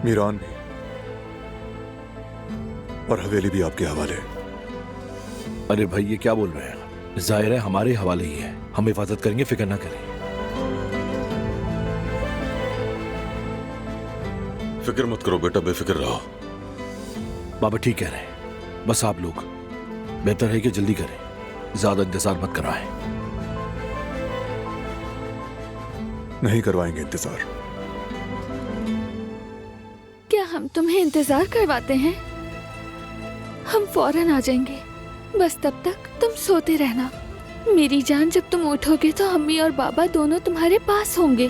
मीरान भी और हवेली भी आपके हवाले। अरे भाई ये क्या बोल रहे हैं? जाहिर है हमारे हवाले ही है, हम हिफाजत करेंगे, फिक्र ना करें। फिक्र मत करो बेटा, बेफिक्र रहो। बाबा ठीक कह रहे हैं, बस आप लोग बेहतर है कि जल्दी करें, ज्यादा इंतजार मत कराएं। नहीं करवाएंगे इंतजार। क्या हम तुम्हें इंतजार करवाते हैं? हम फौरन आ जाएंगे, बस तब तक तुम सोते रहना। मेरी जान, जब तुम उठोगे तो अम्मी और बाबा दोनों तुम्हारे पास होंगे।